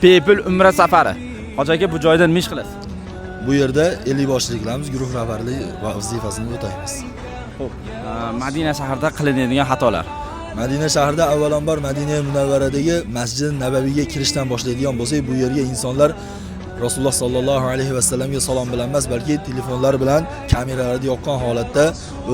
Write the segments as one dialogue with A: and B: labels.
A: Bepul umra safari. Hoji aka, bu joyda nima ish qilasiz?
B: Bu yerda 50 boshchilik qilamiz, guruh rahbarligi vazifasini o'taymiz.
A: Xo'p, Madina shahrida qilinadigan xatolar.
B: Madina shahrida avvalambor Madina Munavvaradagi Masjid Nabaviyga kirishdan boshlaydigan bo'lsak, bu yerga insonlar Rasululloh sallallohu alayhi va sallamga salom bilan emas, balki telefonlar bilan kameralarni yoqqan holatda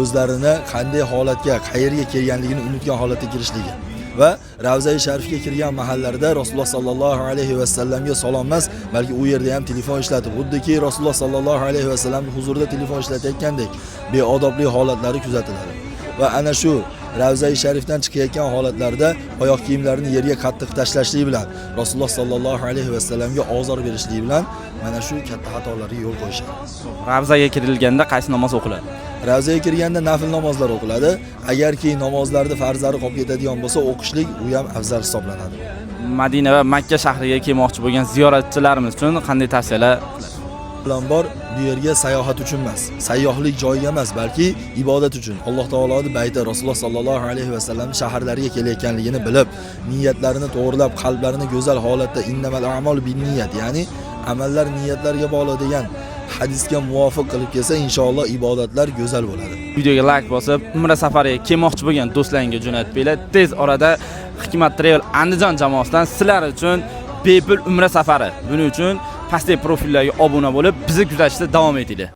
B: o'zlarini qanday holatga, qayerga kelganligini unutgan holatda kirishligi va Ravza-i Sharifga kirgan mahallarda Rasululloh sallallohu alayhi va sallamga salom emas, balki u yerda ham telefon ishlatib, xuddiki Rasululloh sallallohu alayhi va sallam huzurida telefon ishlatayotgandek beodobli holatlari kuzatiladi. Va ana shu Ravza-i Sharifdan chiqayotgan holatlarda oyoq kiyimlarini yerga qattiq tashlashlik bilan Rasululloh sallallohu alayhi va sallamga ozor berishlik bilan mana shu katta xatolarga yo'l qo'yishadi.
A: Ravzaga kirilganda qaysi namoz o'qiladi?
B: Ravzaga kirganda nafl namozlar o'qiladi. Agarki namozlarni farzlari qolib ketadigan bo'lsa, o'qishlik u ham afzal hisoblanadi.
A: Madina va Makka shahriga kelmoqchi bo'lgan ziyoratchilarimiz uchun qanday tavsiyalar?
B: Avvalambor bu yerga sayohat uchun emas, sayyohlik joyiga emas, balki ibodat uchun. Alloh taoloning bayti Rasululloh sallallohu alayhi va sallam shaharlariga kelayotganligini bilib, niyatlarini to'g'rilab, qalblarini go'zal holatda innamal a'malu binniyat, ya'ni amallar niyatlarga bog'liq degan hadisga muvofiq qilib kelsa, inshaalloh ibodatlar go'zal bo'ladi.
A: Videoga like bosib, umra safariga kelmoqchi bo'lgan do'stlaringiz jo'natib, tez orada Hikmat Travel Andijon jamoasidan sizlar uchun bepul umra safari. Buning uchun pastdagi profillarga obuna bo'lib, bizni kuzatishda davom etinglar.